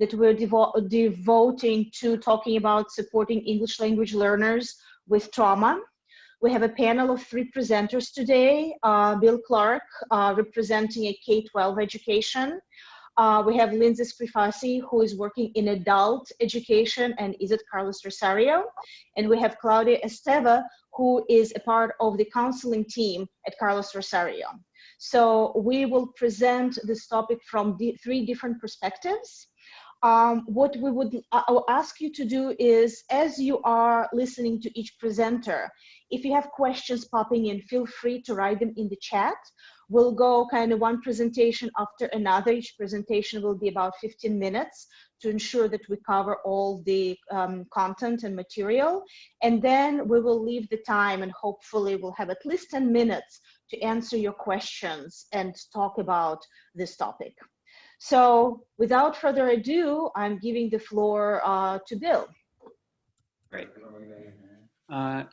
that we're devoting to talking about supporting English language learners with trauma. We have a panel of 3 presenters today. Bill Clarke, representing a K-12 education. We have Lindsey Crifasi, who is working in adult education and is at Carlos Rosario. And we have Claudia Esteve, who is a part of the counseling team at Carlos Rosario. So we will present this topic from 3 different perspectives. What I'll ask you to do is, as you are listening to each presenter, if you have questions popping in, feel free to write them in the chat. We'll go kind of one presentation after another. Each presentation will be about 15 minutes to ensure that we cover all the content and material. And then we will leave the time, and hopefully we'll have at least 10 minutes to answer your questions and talk about this topic. So without further ado, I'm giving the floor to Bill. Great.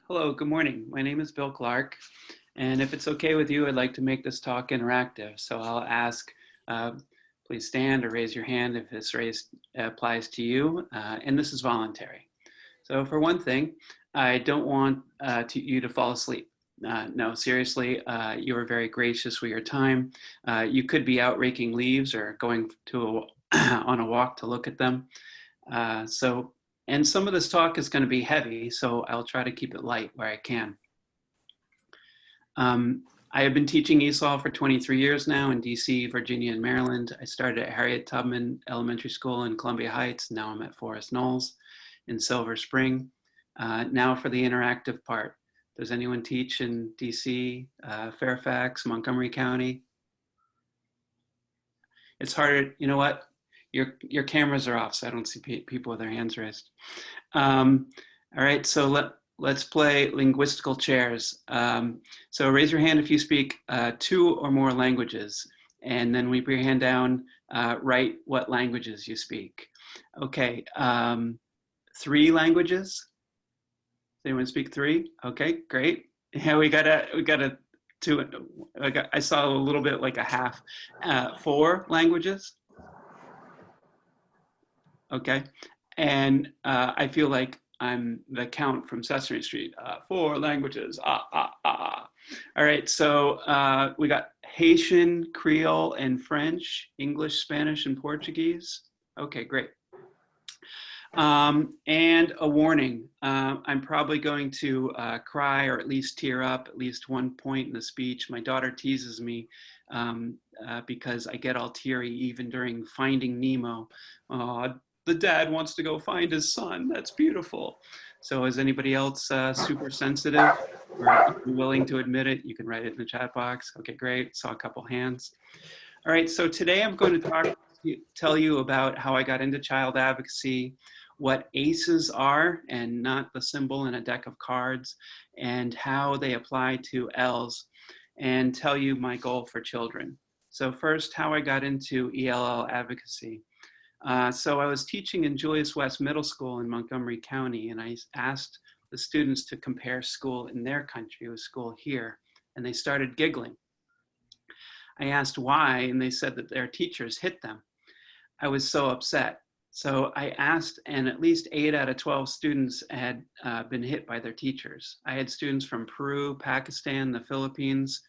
Hello, good morning. My name is Bill Clarke, and if it's okay with you, I'd like to make this talk interactive. So I'll ask, please stand or raise your hand if this applies to you, and this is voluntary. So for one thing, I don't want you to fall asleep. No, seriously, you were very gracious with your time. You could be out raking leaves or going to on a walk to look at them. And some of this talk is going to be heavy, so I'll try to keep it light where I can. I have been teaching ESOL for 23 years now in DC, Virginia, and Maryland. I started at Harriet Tubman Elementary School in Columbia Heights. Now I'm at Forest Knolls in Silver Spring. Now for the interactive part. Does anyone teach in DC, Fairfax, Montgomery County? It's harder, you know what? Your cameras are off, so I don't see people with their hands raised. All right, so let's play linguistical chairs. So raise your hand if you speak 2 or more languages, and then we put your hand down, write what languages you speak. Okay, 3 languages? Does anyone speak 3? Okay, great. Yeah, we got a 2. I saw a little bit like a half. 4 languages. Okay, and I feel like I'm the Count from Sesame Street. 4 languages. All right, so we got Haitian, Creole, and French, English, Spanish, and Portuguese. Okay, great. And a warning, I'm probably going to cry or at least tear up at least one point in the speech. My daughter teases me because I get all teary even during Finding Nemo. The dad wants to go find his son. That's beautiful. So is anybody else super sensitive or willing to admit it? You can write it in the chat box. Okay, great. Saw a couple hands. All right, so today I'm going to tell you about how I got into child advocacy, what ACEs are and not the symbol in a deck of cards, and how they apply to ELLs, and tell you my goal for children. So first, how I got into ELL advocacy. So I was teaching in Julius West Middle School in Montgomery County, and I asked the students to compare school in their country with school here, and they started giggling. I asked why, and they said that their teachers hit them. I was so upset. So I asked, and at least 8 out of 12 students had been hit by their teachers. I had students from Peru, Pakistan, the Philippines,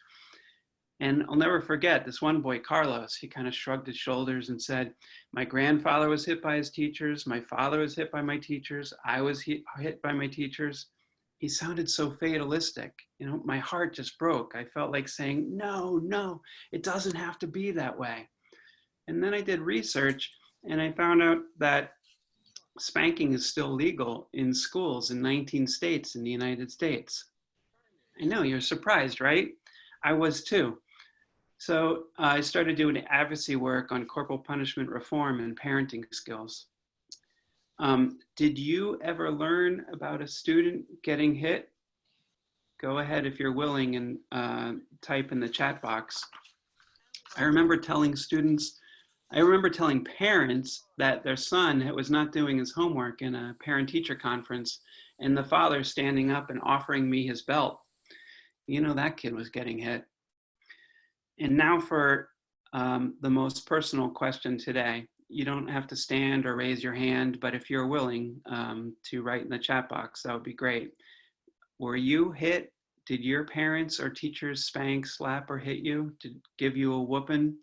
and I'll never forget this one boy, Carlos. He kind of shrugged his shoulders and said, my grandfather was hit by his teachers, my father was hit by my teachers, I was hit by my teachers. He sounded so fatalistic. You know, my heart just broke. I felt like saying, no, it doesn't have to be that way. And then I did research, and I found out that spanking is still legal in schools in 19 states in the United States. I know, you're surprised, right? I was too. So I started doing advocacy work on corporal punishment reform and parenting skills. Did you ever learn about a student getting hit? Go ahead if you're willing and type in the chat box. I remember telling parents that their son was not doing his homework in a parent-teacher conference, and the father standing up and offering me his belt. You know, that kid was getting hit. And now for the most personal question today. you don't have to stand or raise your hand, but if you're willing to write in the chat box, that would be great. Were you hit? Did your parents or teachers spank, slap, or hit you? Did give you a whooping?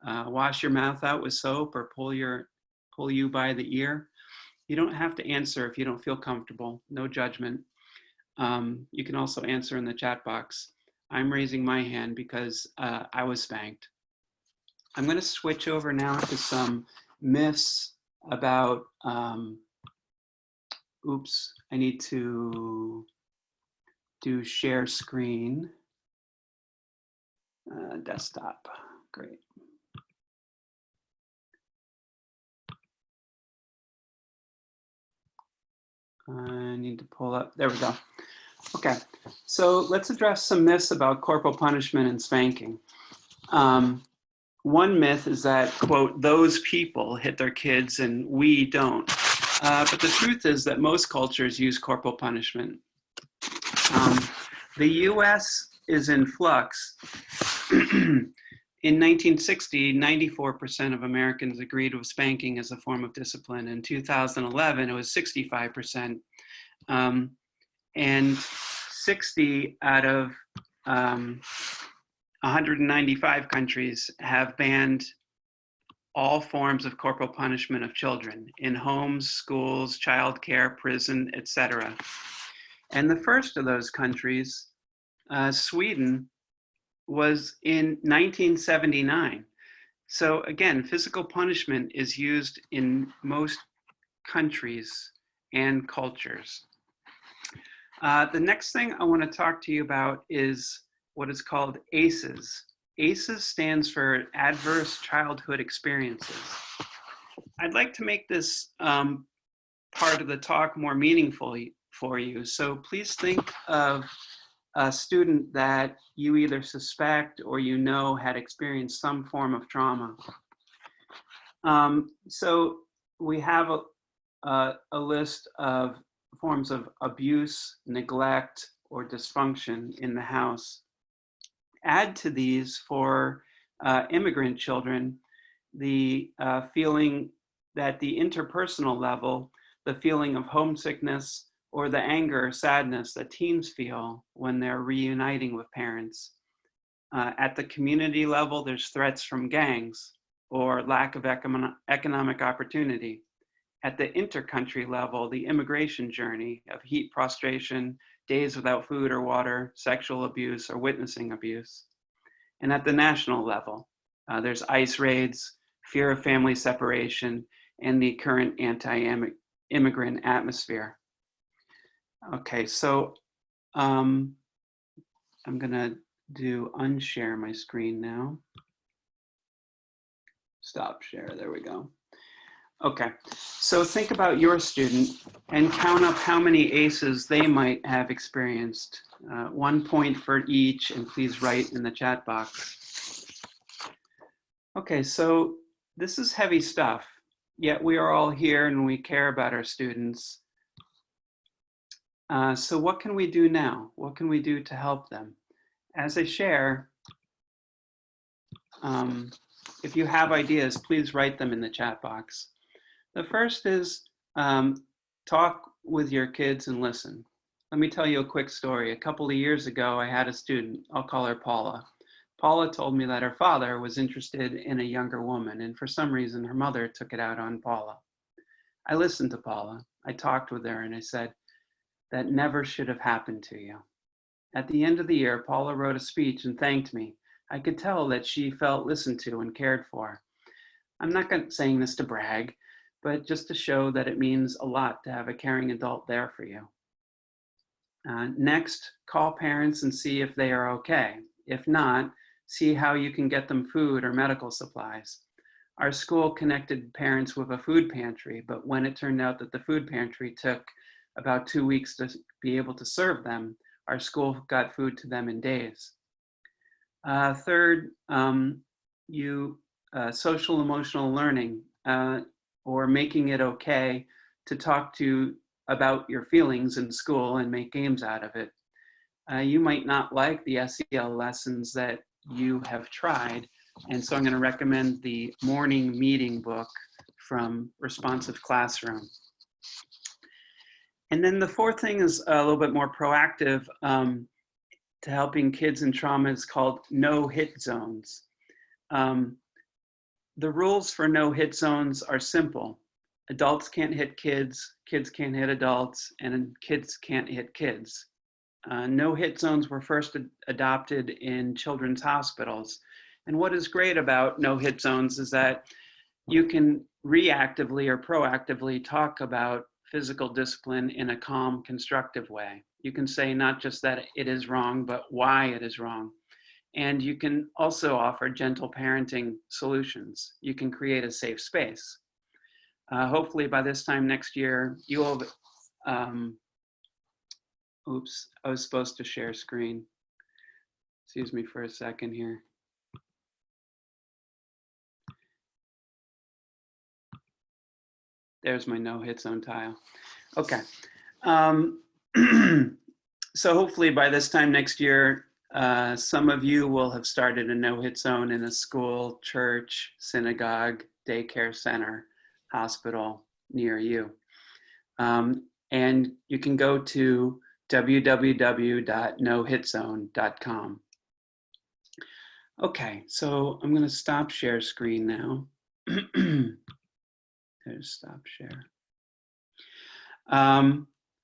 Wash your mouth out with soap or pull you by the ear? You don't have to answer if you don't feel comfortable. No judgment. You can also answer in the chat box. I'm raising my hand because I was spanked. I'm going to switch over now to some myths about, oops, I need to do share screen. Desktop, great. I need to pull up, there we go. Okay, so let's address some myths about corporal punishment and spanking. One myth is that, quote, those people hit their kids and we don't. But the truth is that most cultures use corporal punishment. The US is in flux. In 1960, 94% of Americans agreed with spanking as a form of discipline. In 2011, it was 65%. And 60 out of 195 countries have banned all forms of corporal punishment of children in homes, schools, childcare, prison, etc. And the first of those countries, Sweden, was in 1979. So again, physical punishment is used in most countries and cultures. The next thing I want to talk to you about is what is called ACEs. ACEs stands for Adverse Childhood Experiences. I'd like to make this part of the talk more meaningful for you. So please think of a student that you either suspect or you know had experienced some form of trauma. So we have a list of forms of abuse, neglect, or dysfunction in the house. Add to these for immigrant children the feeling that the interpersonal level, the feeling of homesickness, or the anger or sadness that teens feel when they're reuniting with parents. At the community level, there's threats from gangs or lack of economic opportunity. At the intercountry level, the immigration journey of heat prostration, days without food or water, sexual abuse, or witnessing abuse. And at the national level, there's ICE raids, fear of family separation, and the current anti-immigrant atmosphere. Okay, so I'm gonna do unshare my screen now. Stop share, there we go. Okay, so think about your student and count up how many ACEs they might have experienced. 1 point for each, and please write in the chat box. Okay, so this is heavy stuff, yet we are all here and we care about our students. So what can we do now? What can we do to help them? As I share, if you have ideas, please write them in the chat box. The first is talk with your kids and listen. Let me tell you a quick story. A couple of years ago, I had a student, I'll call her Paula. Paula told me that her father was interested in a younger woman, and for some reason, her mother took it out on Paula. I listened to Paula. I talked with her and I said, that never should have happened to you. At the end of the year, Paula wrote a speech and thanked me. I could tell that she felt listened to and cared for. I'm not saying this to brag, but just to show that it means a lot to have a caring adult there for you. Next, call parents and see if they are okay. If not, see how you can get them food or medical supplies. Our school connected parents with a food pantry, but when it turned out that the food pantry took about 2 weeks to be able to serve them, our school got food to them in days. Third, social emotional learning, or making it okay to talk about your feelings in school and make games out of it. You might not like the SEL lessons that you have tried, and so I'm going to recommend the morning meeting book from responsive classroom. And then the fourth thing is a little bit more proactive to helping kids in trauma is called no-hit zones. The rules for no-hit zones are simple. Adults can't hit kids, kids can't hit adults, and kids can't hit kids. No-hit zones were first adopted in children's hospitals. And what is great about no-hit zones is that you can reactively or proactively talk about physical discipline in a calm, constructive way. You can say not just that it is wrong, but why it is wrong. And you can also offer gentle parenting solutions. You can create a safe space. Hopefully by this time next year, you will, oops, I was supposed to share screen. Excuse me for a second here. There's my no-hit zone tile. Okay. So hopefully by this time next year, some of you will have started a no-hit zone in a school, church, synagogue, daycare center, hospital near you. And you can go to www.nohitzone.com. Okay, so I'm going to stop share screen now. There's stop share.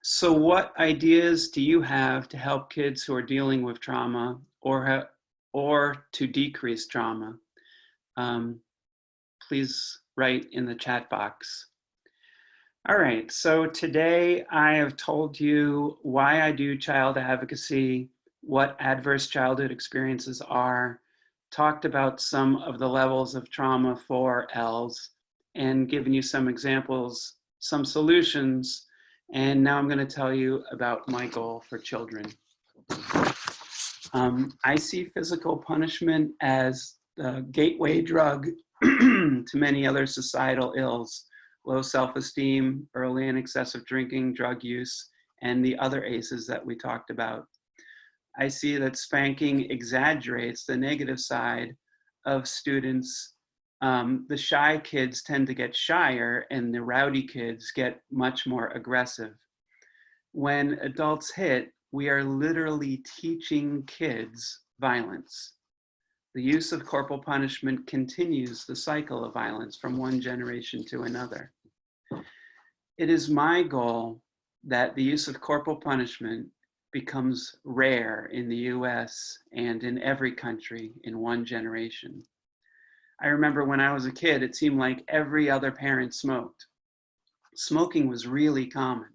So what ideas do you have to help kids who are dealing with trauma or to decrease trauma? Please write in the chat box. All right, so today I have told you why I do child advocacy, what adverse childhood experiences are, talked about some of the levels of trauma for ELLs, and given you some examples, some solutions, and now I'm going to tell you about my goal for children. I see physical punishment as the gateway drug to many other societal ills: low self-esteem, early and excessive drinking, drug use, and the other ACEs that we talked about. I see that spanking exaggerates the negative side of students. The shy kids tend to get shyer and the rowdy kids get much more aggressive. When adults hit, we are literally teaching kids violence. The use of corporal punishment continues the cycle of violence from one generation to another. It is my goal that the use of corporal punishment becomes rare in the US and in every country in one generation. I remember when I was a kid, it seemed like every other parent smoked. Smoking was really common.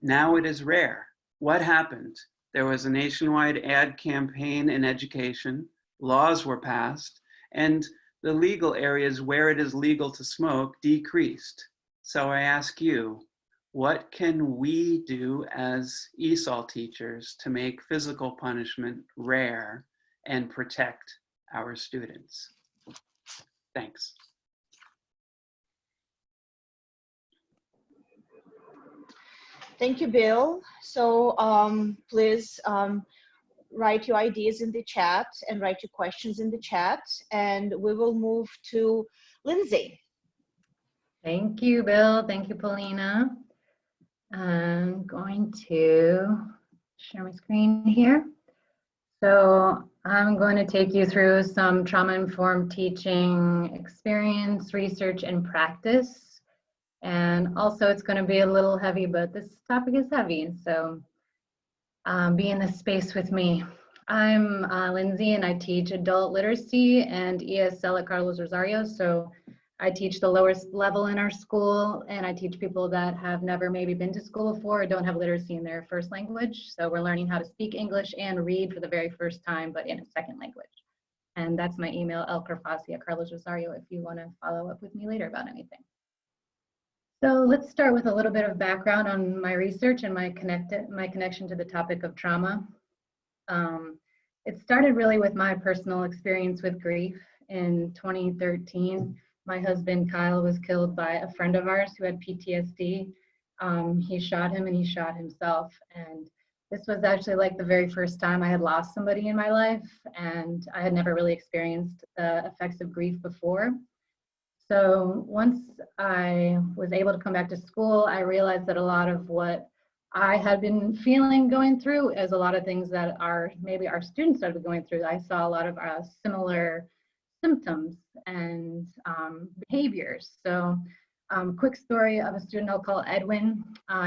Now it is rare. What happened? There was a nationwide ad campaign in education, laws were passed, and the legal areas where it is legal to smoke decreased. So I ask you, what can we do as ESOL teachers to make physical punishment rare and protect our students? Thanks. Thank you, Bill. So please write your ideas in the chat and write your questions in the chat, and we will move to Lindsey. Thank you, Bill. Thank you, Polina. I'm going to share my screen here. So I'm going to take you through some trauma-informed teaching experience, research, and practice. And also it's going to be a little heavy, but this topic is heavy. And so be in this space with me. I'm Lindsey, and I teach adult literacy and ESL at Carlos Rosario. So I teach the lowest level in our school, and I teach people that have never maybe been to school before or don't have literacy in their first language. So we're learning how to speak English and read for the very first time, but in a second language. And that's my email, lcrifasi@carlosrosario, if you want to follow up with me later about anything. So let's start with a little bit of background on my research and my connection to the topic of trauma. It started really with my personal experience with grief. In 2013, my husband Kyle was killed by a friend of ours who had PTSD. He shot him and he shot himself. And this was actually like the very first time I had lost somebody in my life, and I had never really experienced the effects of grief before. So once I was able to come back to school, I realized that a lot of what I had been feeling going through is a lot of things that maybe our students started going through. I saw a lot of similar symptoms and behaviors. So quick story of a student I'll call Edwin.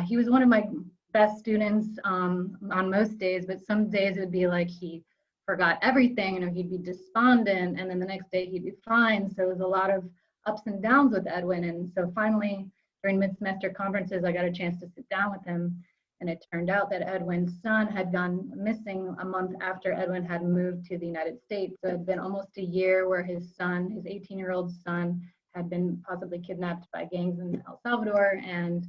He was one of my best students on most days, but some days it would be like he forgot everything and he'd be despondent, and then the next day he'd be fine. So it was a lot of ups and downs with Edwin. And so finally, during mid-semester conferences, I got a chance to sit down with him. And it turned out that Edwin's son had gone missing a month after Edwin had moved to the United States. So it had been almost a year where his son, his 18-year-old son, had been possibly kidnapped by gangs in El Salvador. And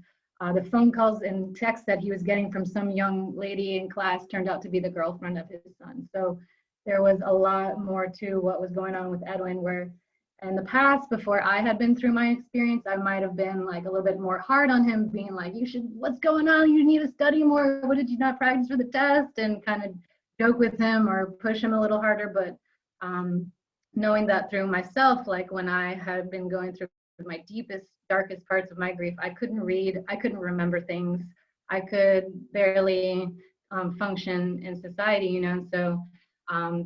the phone calls and texts that he was getting from some young lady in class turned out to be the girlfriend of his son. So there was a lot more to what was going on with Edwin, where in the past, before I had been through my experience, I might have been like a little bit more hard on him, being like, what's going on? You need to study more. What did you not practice for the test? And kind of joke with him or push him a little harder. But knowing that through myself, like when I had been going through my deepest, darkest parts of my grief, I couldn't read, I couldn't remember things. I could barely function in society, you know, so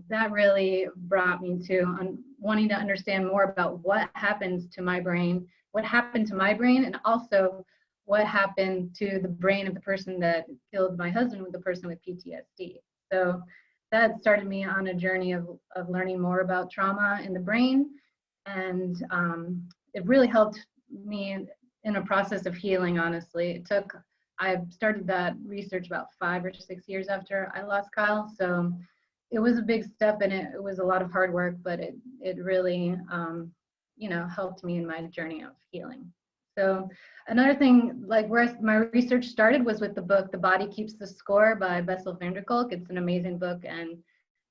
that really brought me to wanting to understand more about what happens to my brain, what happened to my brain, and also what happened to the brain of the person that killed my husband, with the person with PTSD. So that started me on a journey of learning more about trauma in the brain. And it really helped me in a process of healing, honestly. I started that research about 5 or 6 years after I lost Kyle. So it was a big step, and it was a lot of hard work, but it really, you know, helped me in my journey of healing. So another thing, like where my research started was with the book, The Body Keeps the Score by WATESOL Fall. It's an amazing book, and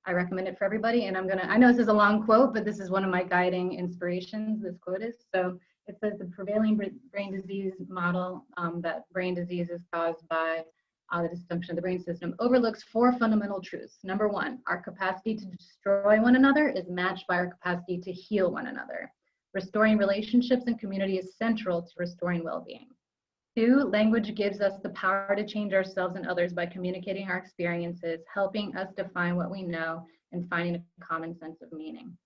I recommend it for everybody. And I know this is a long quote, but this is one of my guiding inspirations, this quote is. So it says the prevailing brain disease model, that brain disease is caused by the dysfunction of the brain system, overlooks 4 fundamental truths. Number 1, our capacity to destroy one another is matched by our capacity to heal one another. Restoring relationships and community is central to restoring well-being. 2, language gives us the power to change ourselves and others by communicating our experiences, helping us define what we know, and finding a common sense of meaning.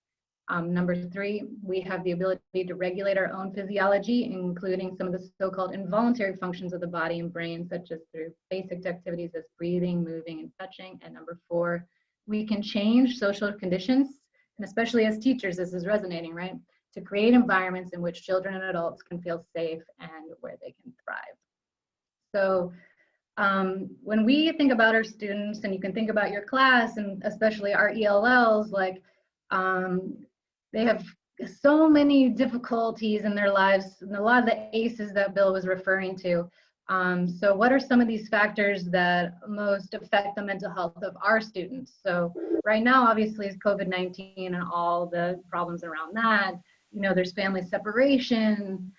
Number 3, we have the ability to regulate our own physiology, including some of the so-called involuntary functions of the body and brain, such as through basic activities as breathing, moving, and touching. And number 4, we can change social conditions, and especially as teachers, this is resonating, right? To create environments in which children and adults can feel safe and where they can thrive. So when we think about our students, and you can think about your class, and especially our ELLs, like they have so many difficulties in their lives, and a lot of the ACEs that Bill was referring to. So what are some of these factors that most affect the mental health of our students? So right now, obviously, is COVID-19 and all the problems around that. You know, there's family separation,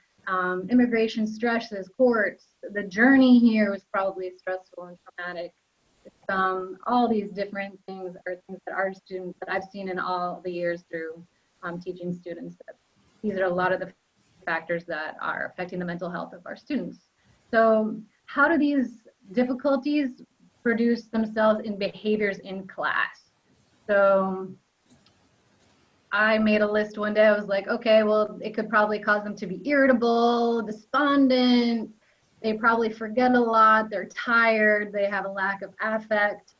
immigration stresses, courts. The journey here was probably stressful and traumatic. All these different things are things that our students, that I've seen in all the years through teaching students, that these are a lot of the factors that are affecting the mental health of our students. So how do these difficulties produce themselves in behaviors in class? So I made a list one day. I was like, okay, well, it could probably cause them to be irritable, despondent. They probably forget a lot. They're tired. They have a lack of affect.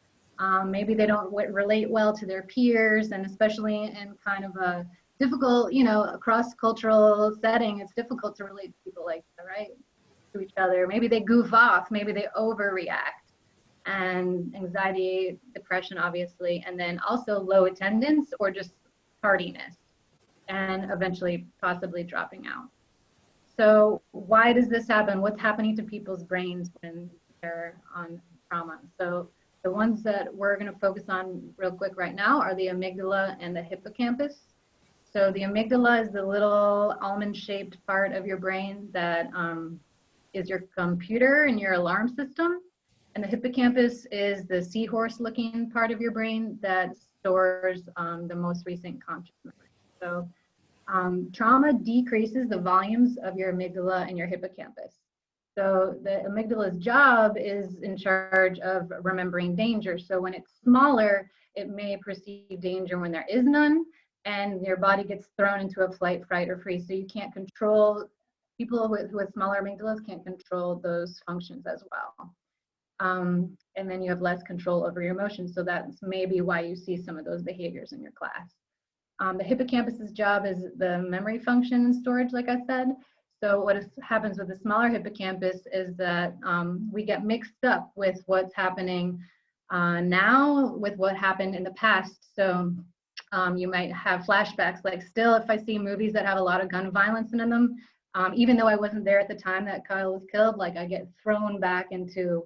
Maybe they don't relate well to their peers, and especially in kind of a difficult, you know, cross-cultural setting, it's difficult to relate to people like that, right? To each other. Maybe they goof off. Maybe they overreact. And anxiety, depression, obviously, and then also low attendance or just tardiness, and eventually possibly dropping out. So why does this happen? What's happening to people's brains when they're on trauma? So the ones that we're going to focus on real quick right now are the amygdala and the hippocampus. So the amygdala is the little almond-shaped part of your brain that is your computer and your alarm system. And the hippocampus is the seahorse-looking part of your brain that stores the most recent conscious memory. So Trauma decreases the volumes of your amygdala and your hippocampus. So the amygdala's job is in charge of remembering danger. So when it's smaller, it may perceive danger when there is none, and your body gets thrown into a flight, fright, or freeze. So you can't control, people with smaller amygdalas can't control those functions as well. And then you have less control over your emotions. So that's maybe why you see some of those behaviors in your class. The hippocampus's job is the memory function and storage, like I said. So what happens with the smaller hippocampus is that we get mixed up with what's happening now with what happened in the past. So you might have flashbacks, like still if I see movies that have a lot of gun violence in them, even though I wasn't there at the time that Kyle was killed, like I get thrown back into,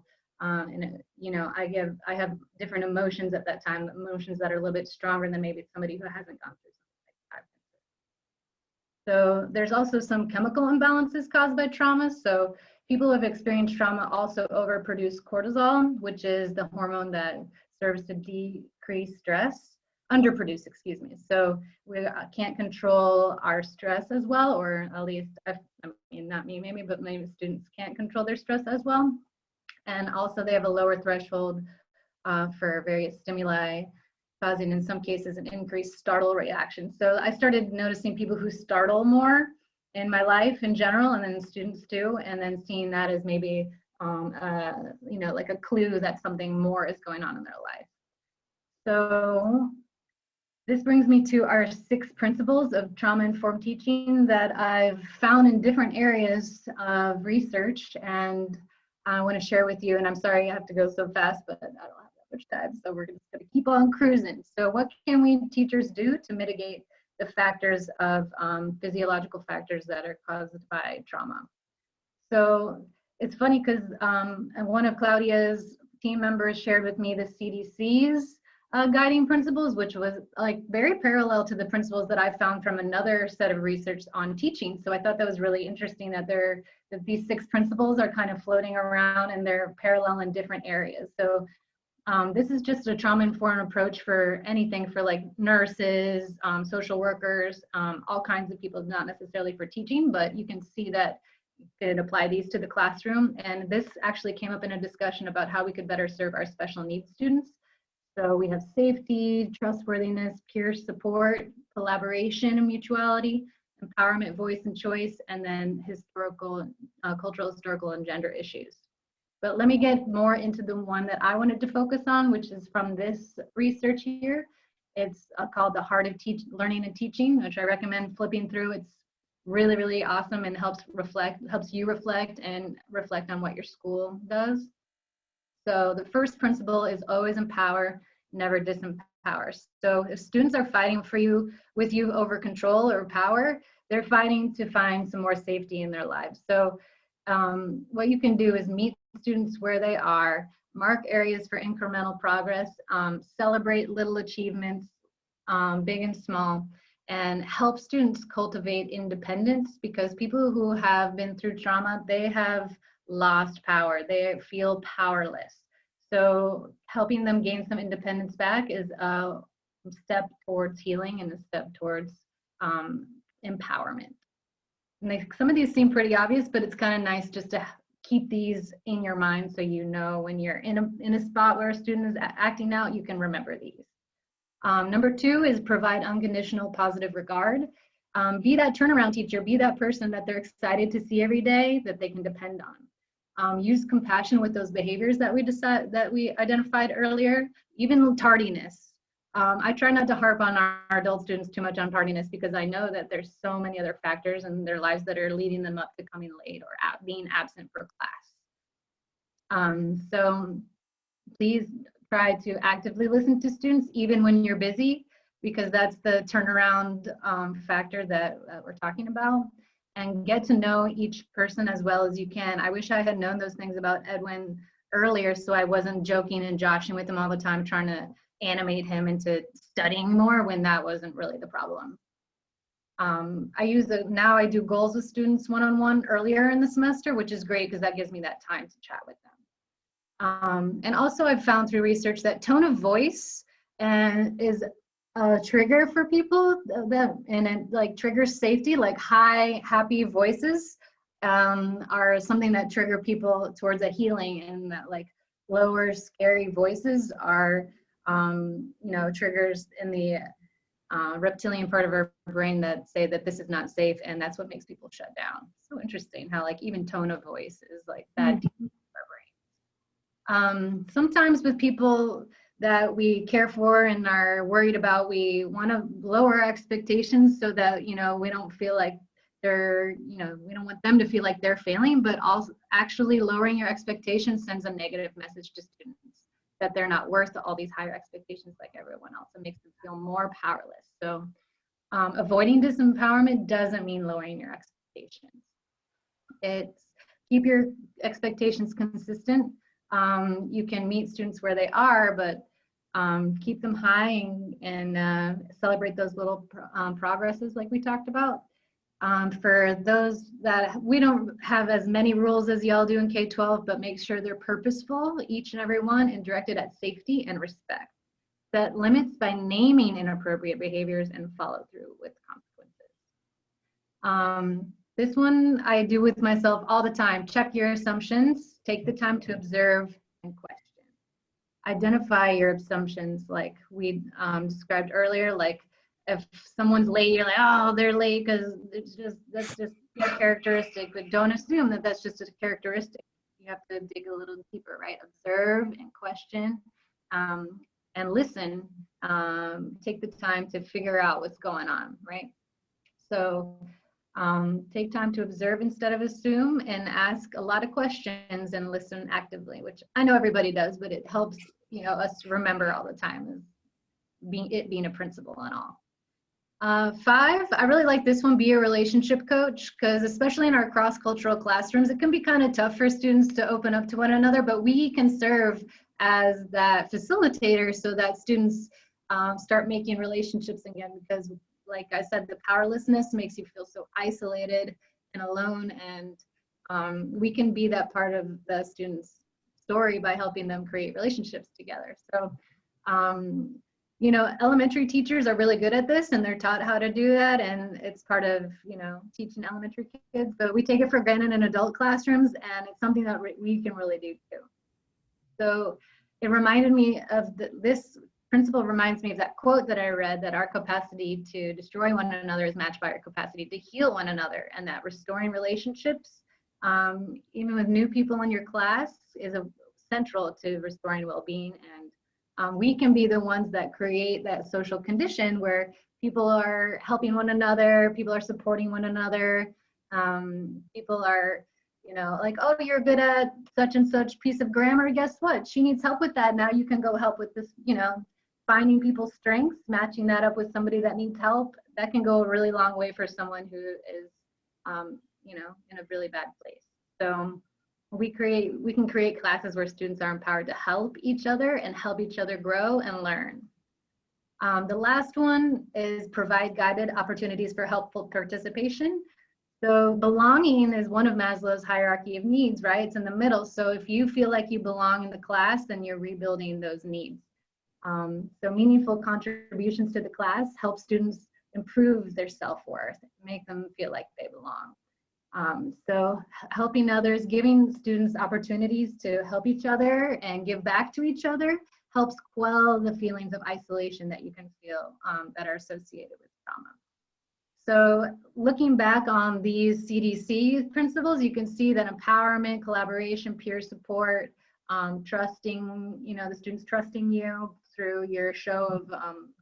you know, I have different emotions at that time, emotions that are a little bit stronger than maybe somebody who hasn't gone through something like that. So there's also some chemical imbalances caused by trauma. So people who have experienced trauma also overproduce cortisol, which is the hormone that serves to decrease stress, underproduce, excuse me. So we can't control our stress as well, or at least, I mean, not me maybe, but maybe students can't control their stress as well. And also they have a lower threshold for various stimuli, causing in some cases an increased startle reaction. So I started noticing people who startle more in my life in general, and then students too, and then seeing that as maybe, you know, like a clue that something more is going on in their life. So this brings me to our 6 principles of trauma-informed teaching that I've found in different areas of research, and I want to share with you. And I'm sorry I have to go so fast, but I don't have that much time, so we're just going to keep on cruising. So what can we teachers do to mitigate the factors of physiological factors that are caused by trauma? So it's funny because one of Claudia's team members shared with me the CDC's guiding principles, which was like very parallel to the principles that I found from another set of research on teaching. So I thought that was really interesting that these 6 principles are kind of floating around and they're parallel in different areas. So this is just a trauma-informed approach for anything, for like nurses, social workers, all kinds of people, not necessarily for teaching, but you can see that you could apply these to the classroom. And this actually came up in a discussion about how we could better serve our special needs students. So we have safety, trustworthiness, peer support, collaboration and mutuality, empowerment, voice and choice, and then historical, cultural, historical, and gender issues. But let me get more into the one that I wanted to focus on, which is from this research here. It's called The Heart of Learning and Teaching, which I recommend flipping through. It's really, really awesome and helps you reflect on what your school does. So the first principle is always empower, never disempower. So if students are fighting with you over control or power, they're fighting to find some more safety in their lives. So what you can do is meet students where they are, mark areas for incremental progress, celebrate little achievements, big and small, and help students cultivate independence, because people who have been through trauma, they have lost power, they feel powerless. So helping them gain some independence back is a step towards healing and a step towards empowerment. And some of these seem pretty obvious, but it's kind of nice just to keep these in your mind so you know when you're in a spot where a student is acting out, you can remember these. Number 2 is provide unconditional positive regard. Be that turnaround teacher, be that person that they're excited to see every day, that they can depend on. Use compassion with those behaviors that we identified earlier, even tardiness. I try not to harp on our adult students too much on tardiness, because I know that there's so many other factors in their lives that are leading them up to coming late or being absent for class. So please try to actively listen to students even when you're busy, because that's the turnaround factor that we're talking about. And get to know each person as well as you can. I wish I had known those things about Edwin earlier, so I wasn't joking and joshing with him all the time, trying to animate him into studying more when that wasn't really the problem. Now I do goals with students one-on-one earlier in the semester, which is great because that gives me that time to chat with them. And also I've found through research that tone of voice is a trigger for people and it like triggers safety, like high, happy voices are something that trigger people towards a healing, and that like lower, scary voices are, triggers in the reptilian part of our brain that say that this is not safe, and that's what makes people shut down. So interesting how like even tone of voice is like that deep in our brain. Sometimes with people that we care for and are worried about, we want to lower our expectations so that, we don't feel like they're, we don't want them to feel like they're failing, but also actually lowering your expectations sends a negative message to students that they're not worth all these higher expectations like everyone else. It makes them feel more powerless. So avoiding disempowerment doesn't mean lowering your expectations. It's keep your expectations consistent. You can meet students where they are, but keep them high and celebrate those little progresses like we talked about. For those that we don't have as many rules as y'all do in K-12, but make sure they're purposeful, each and every one, and directed at safety and respect. Set limits by naming inappropriate behaviors and follow through with consequences. This one I do with myself all the time. Check your assumptions. Take the time to observe and question. Identify your assumptions, like we described earlier. Like if someone's late, you're like, oh, they're late because that's just their characteristic. But don't assume that that's just a characteristic. You have to dig a little deeper, right? Observe and question, and listen. Take the time to figure out what's going on, right? So take time to observe instead of assume, and ask a lot of questions and listen actively, which I know everybody does, but it helps us remember all the time as being a principal and all. 5, I really like this one, be a relationship coach, because especially in our cross-cultural classrooms, it can be kind of tough for students to open up to one another, but we can serve as that facilitator so that students start making relationships again, because like I said, the powerlessness makes you feel so isolated and alone, and we can be that part of the student's story by helping them create relationships together. So, elementary teachers are really good at this, and they're taught how to do that, and it's part of, teaching elementary kids, but we take it for granted in adult classrooms, and it's something that we can really do too. So it reminded me of this principle reminds me of that quote that I read, that our capacity to destroy one another is matched by our capacity to heal one another, and that restoring relationships, even with new people in your class, is central to restoring well-being. And we can be the ones that create that social condition where people are helping one another, people are supporting one another, people are, like, oh, you're good at such and such piece of grammar, guess what? She needs help with that. Now you can go help with this, finding people's strengths, matching that up with somebody that needs help. That can go a really long way for someone who is, in a really bad place. So we can create classes where students are empowered to help each other and help each other grow and learn. The last one is provide guided opportunities for helpful participation. So belonging is one of Maslow's hierarchy of needs, right? It's in the middle. So if you feel like you belong in the class, then you're rebuilding those needs. So meaningful contributions to the class help students improve their self-worth, make them feel like they belong. So helping others, giving students opportunities to help each other and give back to each other helps quell the feelings of isolation that you can feel that are associated with trauma. So looking back on these CDC principles, you can see that empowerment, collaboration, peer support, trusting, the students trusting you through your show of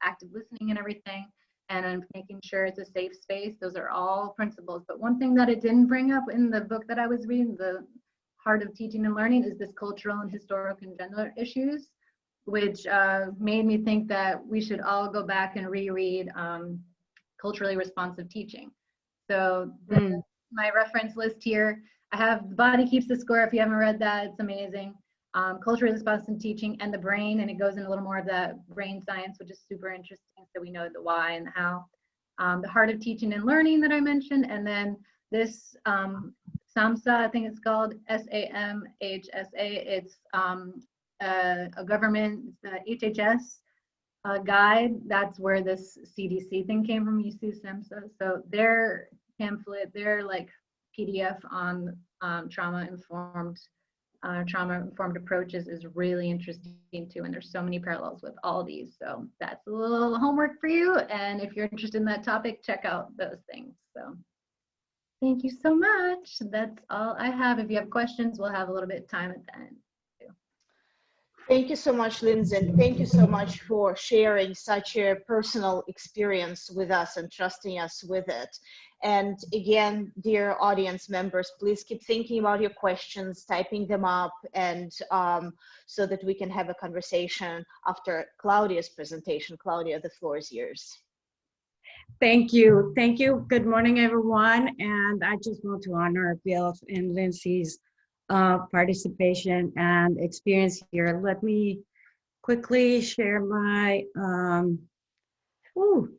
active listening and everything, and making sure it's a safe space. Those are all principles. But one thing that it didn't bring up in the book that I was reading, The Heart of Teaching and Learning, is this cultural and historical and gender issues, which made me think that we should all go back and reread culturally responsive teaching. So my reference list here, I have The Body Keeps the Score. If you haven't read that, it's amazing. Culturally responsive teaching and the brain, and it goes into a little more of that brain science, which is super interesting, so we know the why and the how. The Heart of Teaching and Learning that I mentioned, and then this SAMHSA, I think it's called SAMHSA. It's a government, it's the HHS guide, that's where this CDC thing came from, UC SEMSA. So their pamphlet, their like PDF on trauma-informed approaches is really interesting too. And there's so many parallels with all these. So that's a little homework for you. And if you're interested in that topic, check out those things. So thank you so much. That's all I have. If you have questions, we'll have a little bit of time at the end. Thank you so much, Lindsey, and thank you so much for sharing such a personal experience with us and trusting us with it. And again, dear audience members, please keep thinking about your questions, typing them up, and so that we can have a conversation after Claudia's presentation. Claudia, the floor is yours. Thank you. Thank you. Good morning, everyone. And I just want to honor Bill and Lindsey's participation and experience here. Let me quickly share my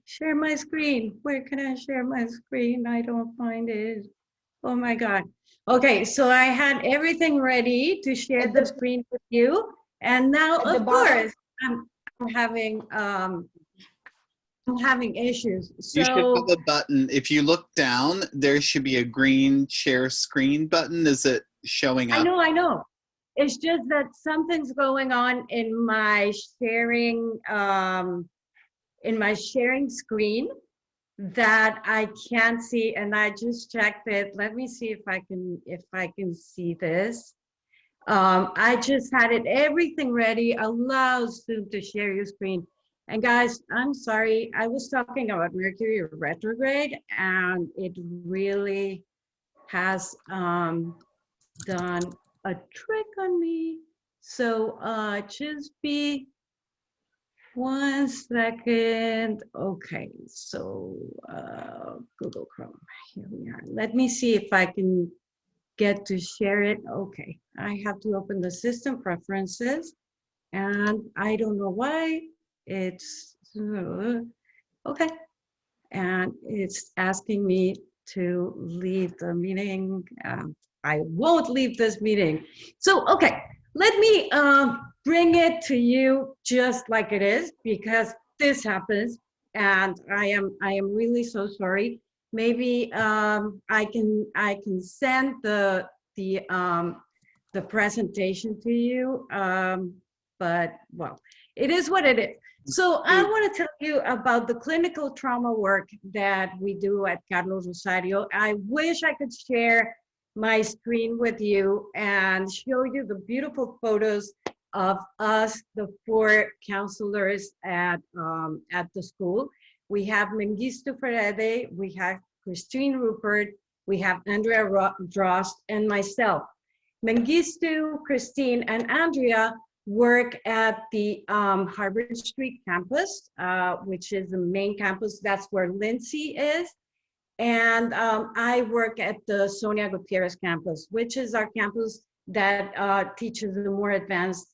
share my screen. Where can I share my screen? I don't find it. Oh my God. Okay, so I had everything ready to share the screen with you, and now of course I'm having issues. So you should have a button. If you look down, there should be a green share screen button. Is it showing up? I know. It's just that something's going on in my sharing screen that I can't see, and I just checked it. Let me see if I can see this. I just had everything ready. Allow Zoom to share your screen. And guys, I'm sorry, I was talking about Mercury retrograde, and it really has done a trick on me. So just be 1 second. Okay, so Google Chrome, here we are. Let me see if I can get to share it. Okay, I have to open the system preferences, and I don't know why it's okay, and it's asking me to leave the meeting. I won't leave this meeting. So okay, let me bring it to you just like it is, because this happens, and I am really so sorry. Maybe I can send the presentation to you, but well, it is what it is. So I want to tell you about the clinical trauma work that we do at Carlos Rosario. I wish I could share my screen with you and show you the beautiful photos of us, the 4 counselors at the school. We have Mengistu Ferede, we have Christine Rupert, we have Andrea Drost, and myself. Mengistu, Christine, and Andrea work at the Harvard Street campus, which is the main campus. That's where Lindsey is. And I work at the Sonia Gutierrez campus, which is our campus that teaches the more advanced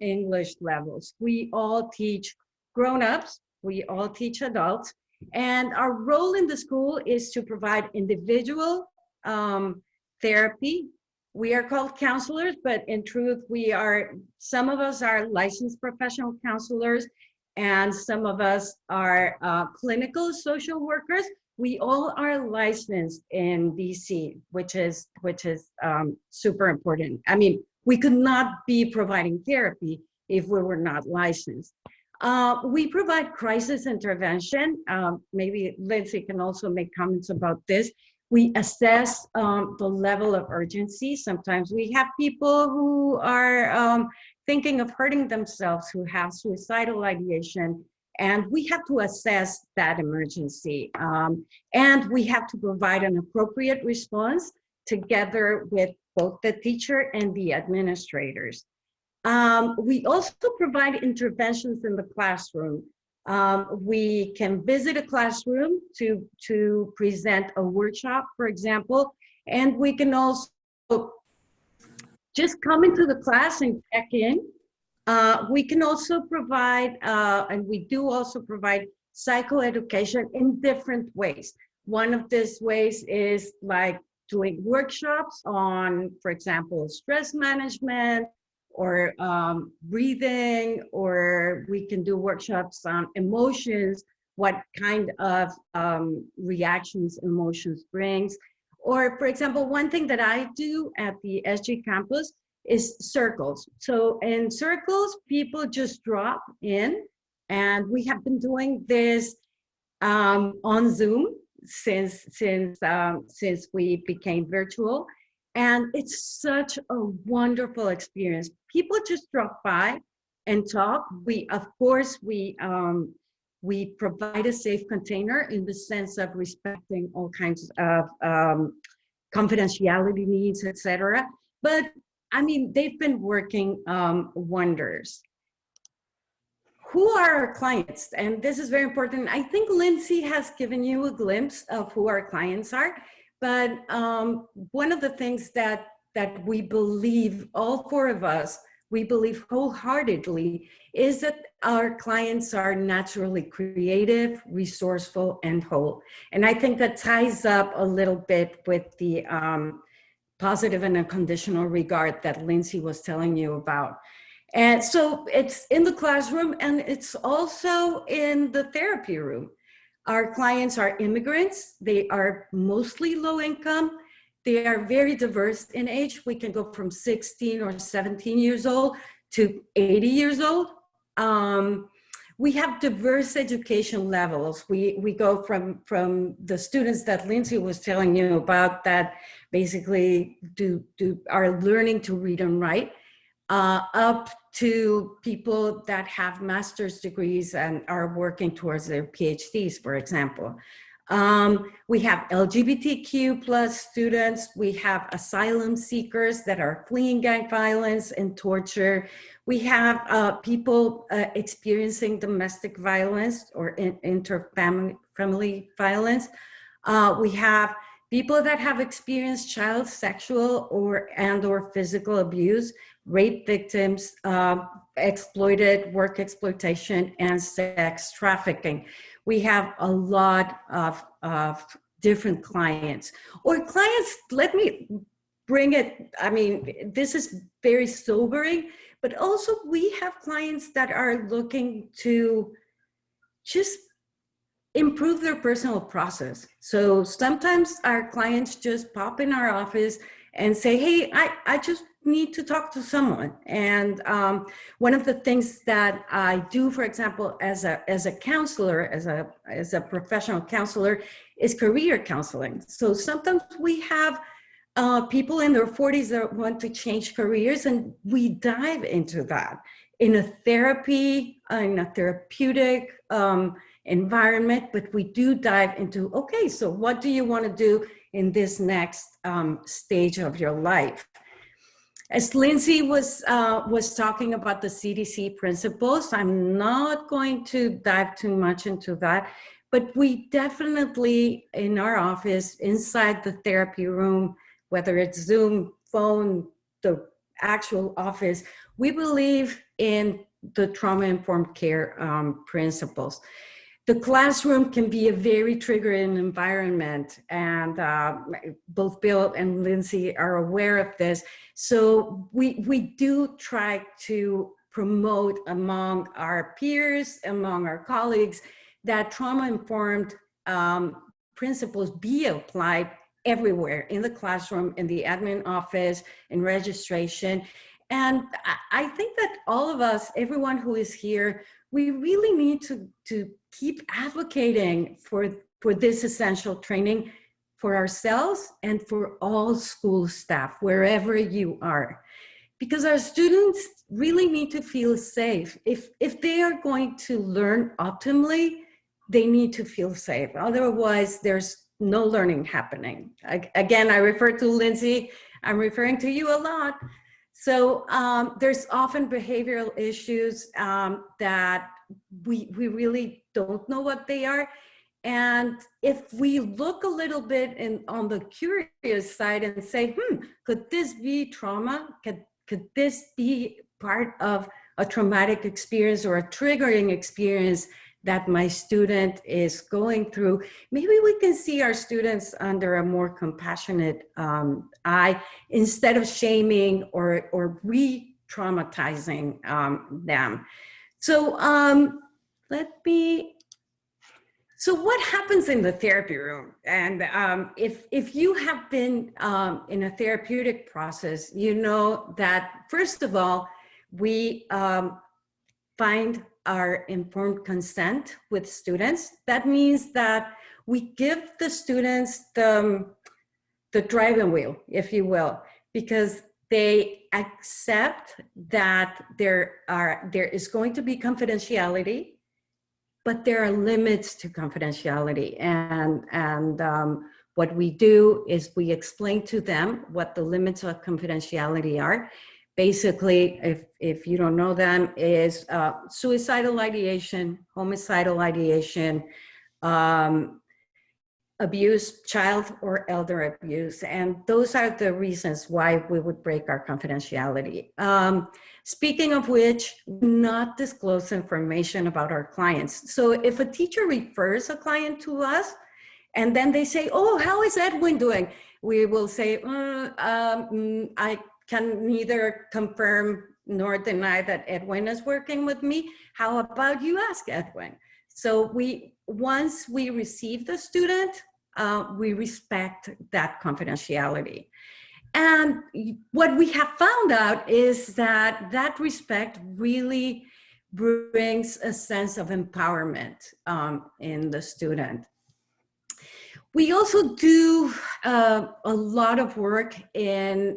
English levels. We all teach grown-ups, we all teach adults, and our role in the school is to provide individual therapy. We are called counselors, but in truth, some of us are licensed professional counselors, and some of us are clinical social workers. We all are licensed in DC, which is super important. I mean, we could not be providing therapy if we were not licensed. We provide crisis intervention. Maybe Lindsey can also make comments about this. We assess the level of urgency. Sometimes we have people who are thinking of hurting themselves, who have suicidal ideation, and we have to assess that emergency. And we have to provide an appropriate response together with both the teacher and the administrators. We also provide interventions in the classroom. We can visit a classroom to present a workshop, for example, and we can also just come into the class and check in. We can also provide, and we do also provide psychoeducation in different ways. One of these ways is like doing workshops on, for example, stress management, or breathing, or we can do workshops on emotions, what kind of reactions emotions brings. Or for example, one thing that I do at the SG campus is circles. So in circles, people just drop in, and we have been doing this on Zoom since we became virtual. And it's such a wonderful experience. People just drop by and talk. We, of course, we provide a safe container in the sense of respecting all kinds of confidentiality needs, etc. But I mean, they've been working wonders. Who are our clients? And this is very important. I think Lindsey has given you a glimpse of who our clients are. But one of the things that we believe, all four of us, we believe wholeheartedly, is that our clients are naturally creative, resourceful, and whole. And I think that ties up a little bit with the positive and unconditional regard that Lindsey was telling you about. And so it's in the classroom, and it's also in the therapy room. Our clients are immigrants. They are mostly low income. They are very diverse in age. We can go from 16 or 17 years old to 80 years old. We have diverse education levels. We go from the students that Lindsey was telling you about, that basically are learning to read and write, up to people that have master's degrees and are working towards their PhDs, for example. We have LGBTQ plus students. We have asylum seekers that are fleeing gang violence and torture. We have people experiencing domestic violence or interfamily violence. We have people that have experienced child sexual or physical abuse, rape victims, exploited work exploitation, and sex trafficking. We have a lot of different clients. Or clients, let me bring it, I mean, this is very sobering, but also we have clients that are looking to just improve their personal process. So sometimes our clients just pop in our office and say, hey, I just need to talk to someone. And one of the things that I do, for example, as a counselor, as a professional counselor, is career counseling. So sometimes we have people in their 40s that want to change careers, and we dive into that in a therapeutic environment, but we do dive into, okay, so what do you want to do in this next stage of your life? As Lindsey was talking about the CDC principles, I'm not going to dive too much into that, but we definitely, in our office, inside the therapy room, whether it's Zoom, phone, the actual office, we believe in the trauma-informed care principles. The classroom can be a very triggering environment, and both Bill and Lindsey are aware of this. So we do try to promote among our peers, among our colleagues, that trauma-informed principles be applied everywhere, in the classroom, in the admin office, in registration. And I think that all of us, everyone who is here, we really need to keep advocating for this essential training for ourselves and for all school staff, wherever you are. Because our students really need to feel safe. If they are going to learn optimally, they need to feel safe. Otherwise, there's no learning happening. Again, I refer to Lindsey, I'm referring to you a lot. So there's often behavioral issues that we really don't know what they are. And if we look a little bit on the curious side and say, could this be trauma? Could this be part of a traumatic experience or a triggering experience that my student is going through? Maybe we can see our students under a more compassionate eye, instead of shaming or traumatizing them. So so what happens in the therapy room? And if you have been in a therapeutic process, you know that first of all, we find our informed consent with students. That means that we give the students the driving wheel, if you will, because they accept that there is going to be confidentiality, but there are limits to confidentiality. And what we do is we explain to them what the limits of confidentiality are. Basically, if you don't know them, is suicidal ideation, homicidal ideation, abuse, child or elder abuse. And those are the reasons why we would break our confidentiality. Speaking of which, not disclose information about our clients. So if a teacher refers a client to us, and then they say, oh, how is Edwin doing? We will say, I can neither confirm nor deny that Edwin is working with me. How about you ask Edwin? So once we receive the student, we respect that confidentiality. And what we have found out is that that respect really brings a sense of empowerment in the student. We also do a lot of work in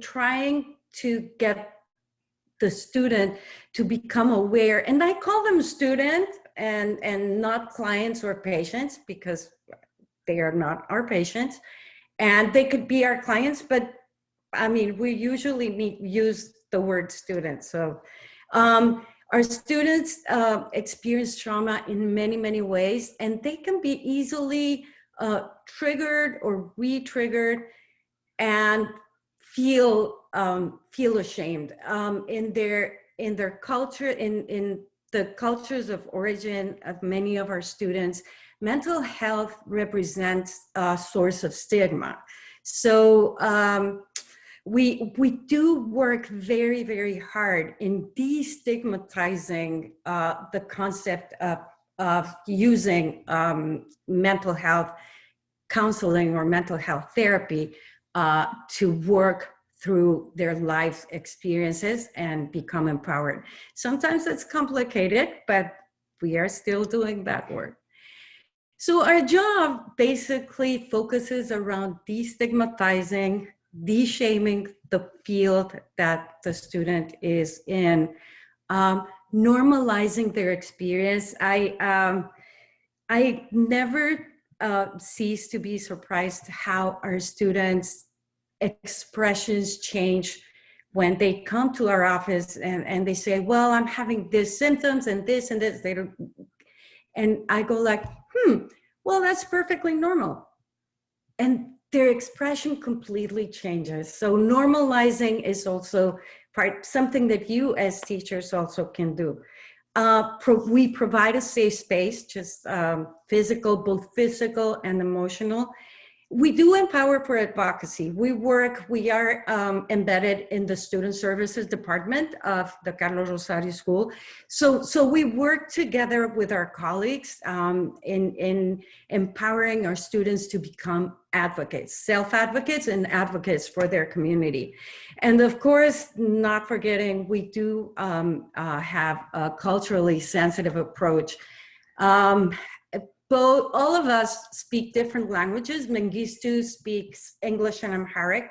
trying to get the student to become aware, and I call them students and not clients or patients, because they are not our patients, and they could be our clients, but I mean, we usually use the word student. So our students experience trauma in many, many ways, and they can be easily triggered or re-triggered and feel ashamed in their culture, in the cultures of origin of many of our students. Mental health represents a source of stigma. So we do work very, very hard in destigmatizing the concept of using mental health counseling or mental health therapy to work through their life experiences and become empowered. Sometimes it's complicated, but we are still doing that work. So our job basically focuses around destigmatizing, de-shaming the field that the student is in, normalizing their experience. I never cease to be surprised how our students' expressions change when they come to our office and they say, well, I'm having these symptoms and this and this. They don't, and I go like, well, that's perfectly normal. And their expression completely changes. So normalizing is also something that you as teachers also can do. We provide a safe space, just both physical and emotional. We do empower for advocacy. We are embedded in the student services department of the Carlos Rosario School. So we work together with our colleagues in empowering our students to become advocates, self-advocates and advocates for their community. And of course, not forgetting, we do have a culturally sensitive approach. All of us speak different languages. Mengistu speaks English and Amharic.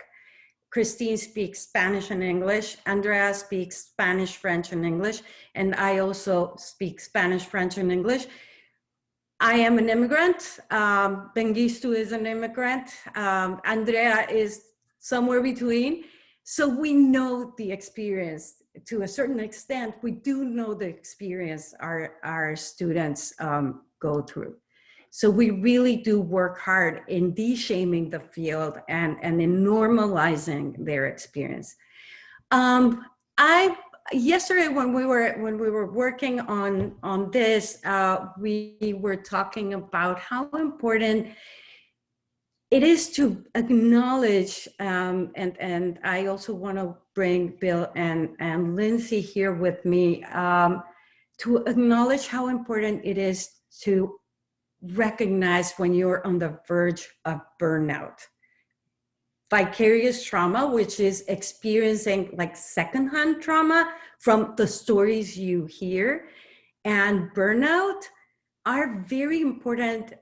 Christine speaks Spanish and English. Andrea speaks Spanish, French, and English. And I also speak Spanish, French, and English. I am an immigrant. Mengistu is an immigrant. Andrea is somewhere between. So we know the experience to a certain extent. We do know the experience our students go through. So we really do work hard in de-shaming the field and in normalizing their experience. Yesterday when we were working on this, we were talking about how important it is to acknowledge, and I also want to bring Bill and Lindsey here with me, to acknowledge how important it is to recognize when you're on the verge of burnout. Vicarious trauma, which is experiencing like secondhand trauma from the stories you hear, and burnout are very important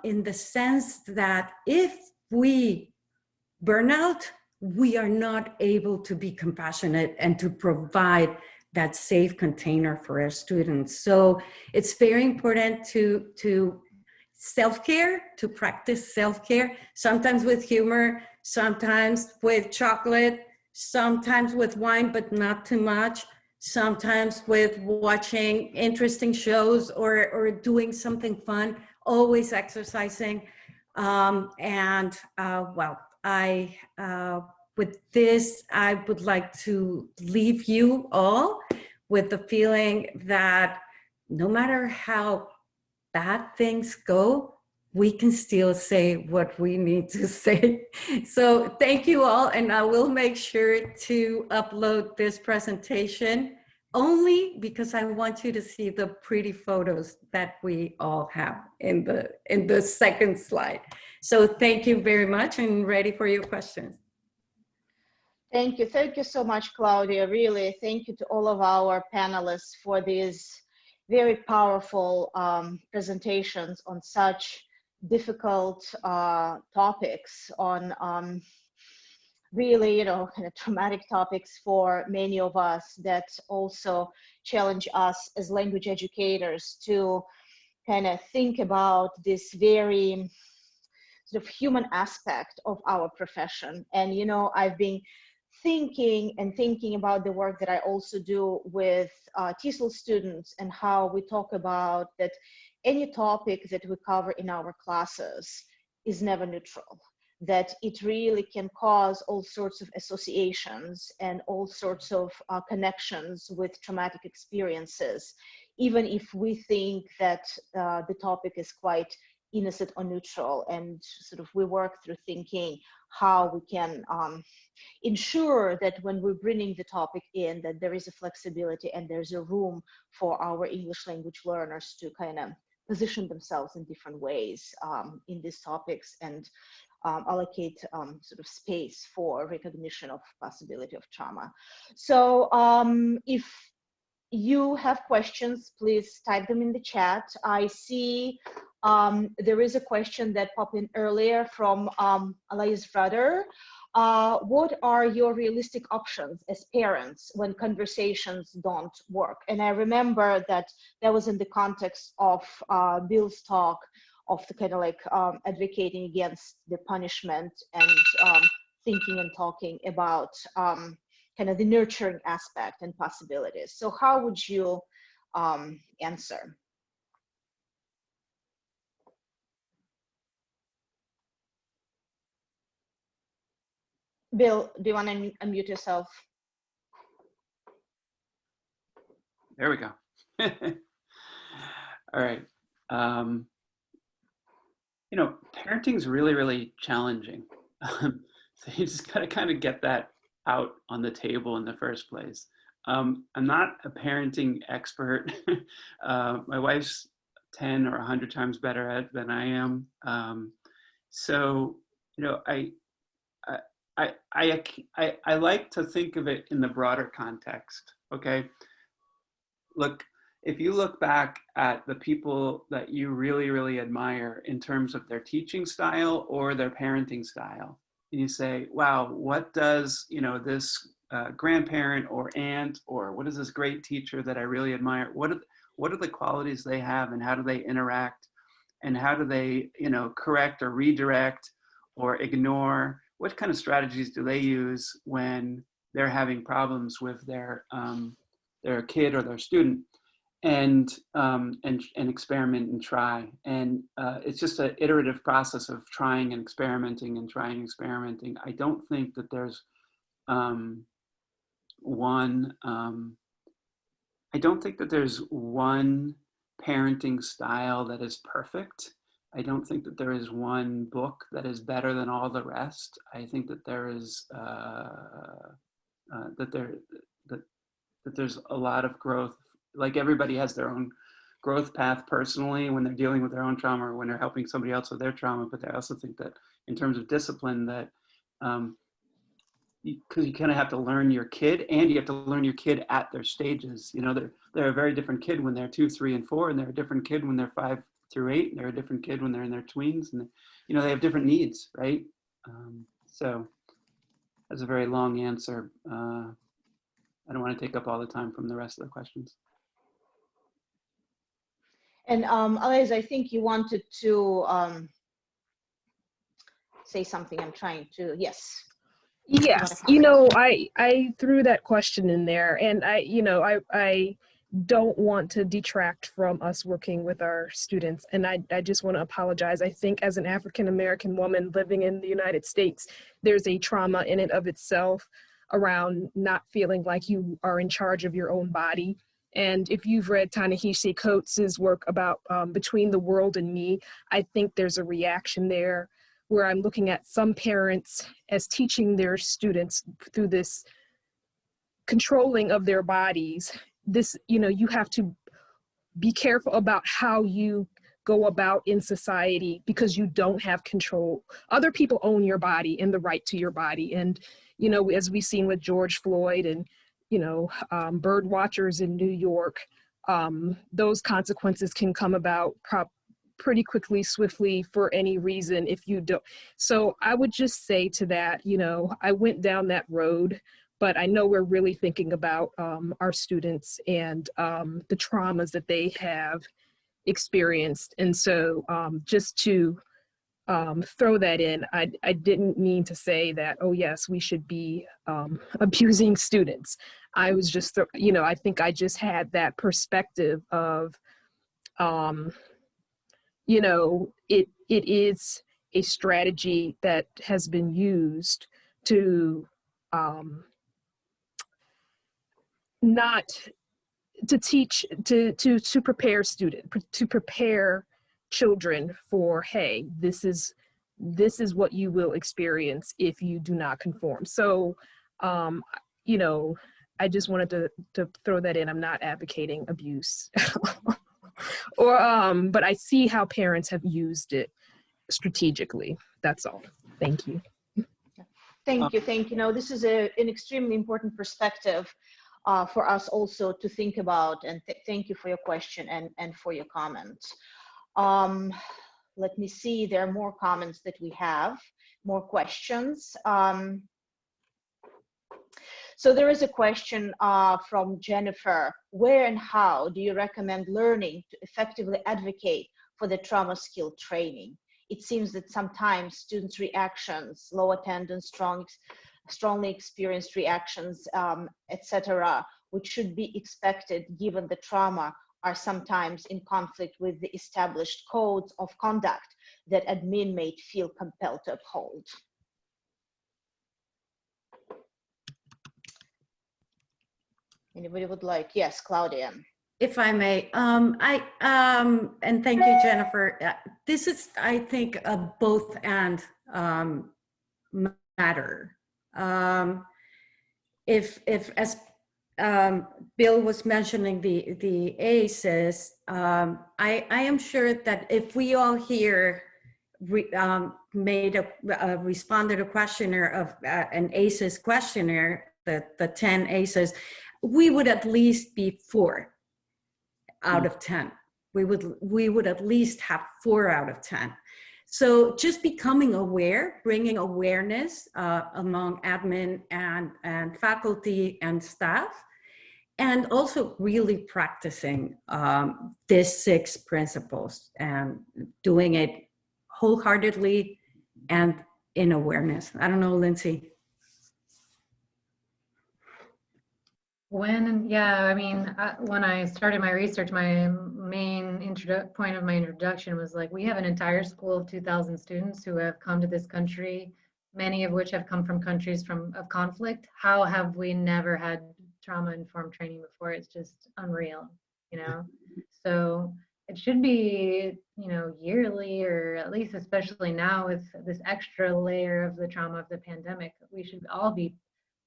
in the sense that if we burn out, we are not able to be compassionate and to provide that safe container for our students. So it's very important to self-care, to practice self-care, sometimes with humor, sometimes with chocolate, sometimes with wine, but not too much, sometimes with watching interesting shows or doing something fun, always exercising. Well, with this, I would like to leave you all with the feeling that no matter how bad things go, we can still say what we need to say. So thank you all, and I will make sure to upload this presentation only because I want you to see the pretty photos that we all have in the second slide. So thank you very much, and ready for your questions. Thank you so much, Claudia. Really, thank you to all of our panelists for these very powerful presentations on such difficult topics, on really, you know, kind of traumatic topics for many of us that also challenge us as language educators to kind of think about this very sort of human aspect of our profession. And, you know, I've been thinking about the work that I also do with TESOL students, and how we talk about that any topic that we cover in our classes is never neutral, that it really can cause all sorts of associations and all sorts of connections with traumatic experiences, even if we think that the topic is quite innocent or neutral. And sort of we work through thinking how we can ensure that when we're bringing the topic in, that there is a flexibility and there's a room for our English language learners to kind of position themselves in different ways in these topics, and allocate sort of space for recognition of possibility of trauma. So if you have questions, please type them in the chat. I see there is a question that popped in earlier from Alai's brother. What are your realistic options as parents when conversations don't work? And I remember that was in the context of Bill's talk of the kind of like advocating against the punishment and thinking and talking about kind of the nurturing aspect and possibilities. So how would you answer? Bill, do you want to unmute yourself? There we go. All right. You know, parenting's really, really challenging. So you just got to kind of get that out on the table in the first place. I'm not a parenting expert. My wife's 10 or 100 times better at it than I am. So, you know, I like to think of it in the broader context. Okay, look, if you look back at the people that you really, really admire in terms of their teaching style or their parenting style, and you say, wow, what does, you know, this grandparent or aunt, or what is this great teacher that I really admire, what are the qualities they have, and how do they interact, and how do they, you know, correct or redirect or ignore? What kind of strategies do they use when they're having problems with their kid or their student? And experiment and try. And it's just an iterative process of trying and experimenting and trying and experimenting. I don't think that there's one parenting style that is perfect. I don't think that there is one book that is better than all the rest. I think that there is that there's a lot of growth. Like everybody has their own growth path personally when they're dealing with their own trauma or when they're helping somebody else with their trauma. But I also think that in terms of discipline, that because you kind of have to learn your kid, and you have to learn your kid at their stages. You know, they're a very different kid when they're 2, 3, and 4, and they're a different kid when they're 5 through 8, and they're a different kid when they're in their tweens, and you know, they have different needs, right? So that's a very long answer. I don't want to take up all the time from the rest of the questions. And Alice, I think you wanted to say something. I'm trying to, yes. Yes, you know, I threw that question in there, and I don't want to detract from us working with our students, and I just want to apologize. I think as an African-American woman living in the United States, there's a trauma in and of itself around not feeling like you are in charge of your own body. And if you've read Ta-Nehisi Coates's work about Between the World and Me, I think there's a reaction there where I'm looking at some parents as teaching their students through this controlling of their bodies. This, you know, you have to be careful about how you go about in society because you don't have control. Other people own your body and the right to your body. And, you know, as we've seen with George Floyd and, you know, bird watchers in New York, those consequences can come about pretty quickly, swiftly, for any reason if you don't. So I would just say to that, you know, I went down that road, but I know we're really thinking about our students and the traumas that they have experienced. And so just to throw that in, I didn't mean to say that, oh yes, we should be abusing students. I was just, you know, I think I just had that perspective of, you know, it is a strategy that has been used to not to teach, to prepare to prepare children for, hey, this is what you will experience if you do not conform. So, you know, I just wanted to throw that in. I'm not advocating abuse. Or, but I see how parents have used it strategically. That's all. Thank you. Thank you. Thank you. No, this is an extremely important perspective for us also to think about. And thank you for your question and for your comments. Let me see. There are more comments that we have, more questions. So there is a question from Jennifer. Where and how do you recommend learning to effectively advocate for the trauma skill training? It seems that sometimes students' reactions, low attendance, strongly experienced reactions, etc., which should be expected given the trauma, are sometimes in conflict with the established codes of conduct that admin may feel compelled to uphold. Anybody would like? Yes, Claudia. If I may, and thank you, Jennifer. This is, I think, a both and matter. If as Bill was mentioning the ACEs, I am sure that if we all here responded a questionnaire of an ACEs questionnaire, the 10 ACEs, we would at least be 4 out of 10. We would at least have 4 out of 10. So just becoming aware, bringing awareness among admin and faculty and staff, and also really practicing these 6 principles and doing it wholeheartedly and in awareness. I don't know, Lindsey. Yeah, I mean, when I started my research, my main point of my introduction was like, we have an entire school of 2,000 students who have come to this country, many of which have come from countries of conflict. How have we never had trauma-informed training before? It's just unreal, you know? So it should be, you know, yearly, or at least especially now with this extra layer of the trauma of the pandemic, we should all be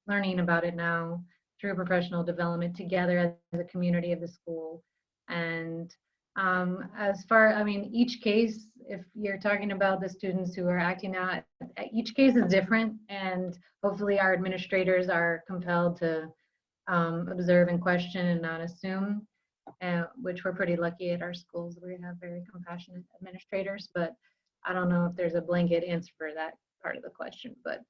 learning about it now through professional development together as a community of the school. And as far, I mean, each case, if you're talking about the students who are acting out, each case is different, and hopefully our administrators are compelled to observe and question and not assume, which we're pretty lucky at our schools. We have very compassionate administrators, but I don't know if there's a blanket answer for that part of the question. But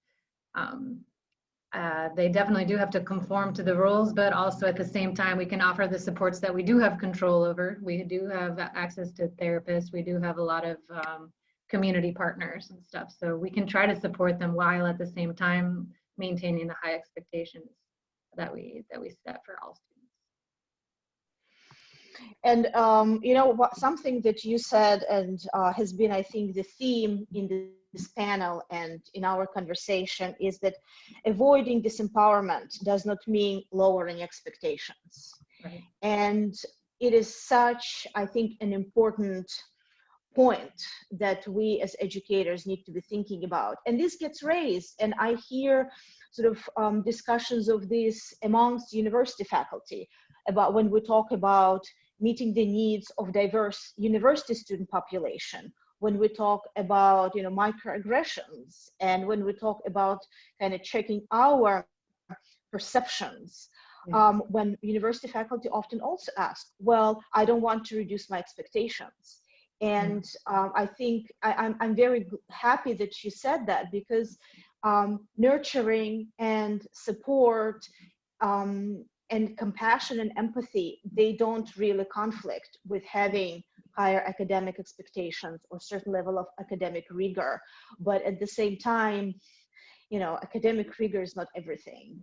they definitely do have to conform to the rules, but also at the same time, we can offer the supports that we do have control over. We do have access to therapists. We do have a lot of community partners and stuff. So we can try to support them while at the same time maintaining the high expectations that we set for all students. And you know, something that you said and has been, I think, the theme in this panel and in our conversation is that avoiding disempowerment does not mean lowering expectations. Right. And it is such, I think, an important point that we as educators need to be thinking about. And this gets raised, and I hear sort of discussions of this amongst university faculty about when we talk about meeting the needs of diverse university student population, when we talk about, you know, microaggressions, and when we talk about kind of checking our perceptions. When university faculty often also ask, well, I don't want to reduce my expectations. And I think I'm very happy that you said that, because nurturing and support and compassion and empathy, they don't really conflict with having higher academic expectations or certain level of academic rigor. But at the same time, you know, academic rigor is not everything.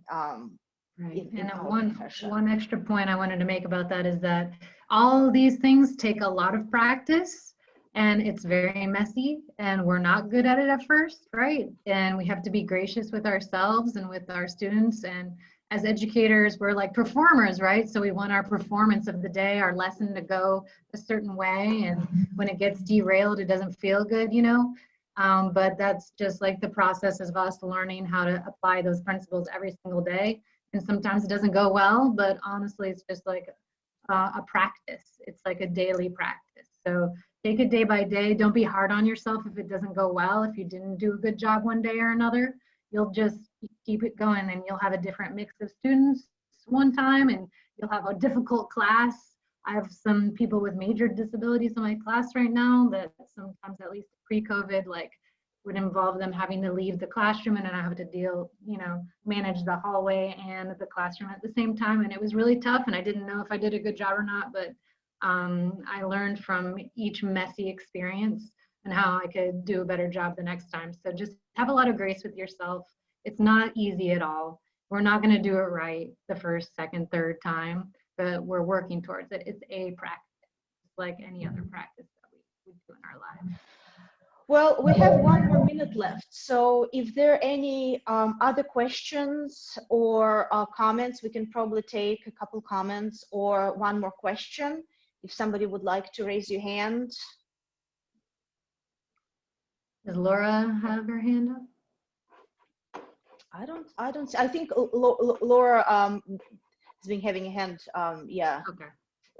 Right. In And one extra point I wanted to make about that is that all these things take a lot of practice, and it's very messy, and we're not good at it at first, right? And we have to be gracious with ourselves and with our students. And as educators, we're like performers, right? So we want our performance of the day, our lesson to go a certain way. And when it gets derailed, it doesn't feel good, you know? But that's just like the process of us learning how to apply those principles every single day. And sometimes it doesn't go well, but honestly, it's just like a practice. It's like a daily practice. So take it day by day. Don't be hard on yourself if it doesn't go well. If you didn't do a good job one day or another, you'll just keep it going, and you'll have a different mix of students one time, and you'll have a difficult class. I have some people with major disabilities in my class right now that sometimes, at least pre-COVID, like would involve them having to leave the classroom, and then I have to deal, you know, manage the hallway and the classroom at the same time. And it was really tough, and I didn't know if I did a good job or not, but I learned from each messy experience and how I could do a better job the next time. So just have a lot of grace with yourself. It's not easy at all. We're not going to do it right the first, second, third time, but we're working towards it. It's a practice, like any other practice that we do in our lives. Well, we have 1 more minute left. So if there are any other questions or comments, we can probably take a couple comments or 1 more question. If somebody would like to raise your hand. Does Laura have her hand up? I think Laura has been having a hand, yeah. Okay.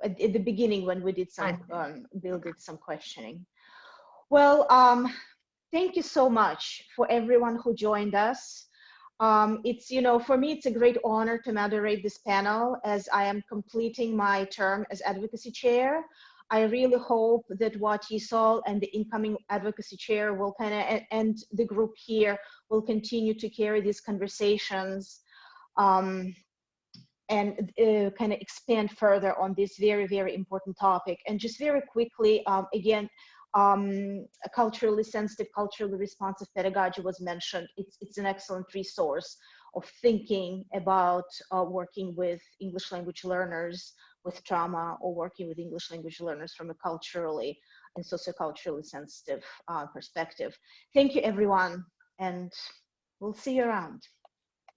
At the beginning when we did some, Bill did some questioning. Well, thank you so much for everyone who joined us. It's, you know, for me, it's a great honor to moderate this panel as I am completing my term as advocacy chair. I really hope that WATESOL and the incoming advocacy chair will kind of, and the group here will continue to carry these conversations and kind of expand further on this very, very important topic. And just very quickly, again, a culturally sensitive, culturally responsive pedagogy was mentioned. It's an excellent resource of thinking about working with English language learners with trauma, or working with English language learners from a culturally and socioculturally sensitive perspective. Thank you, everyone, and we'll see you around.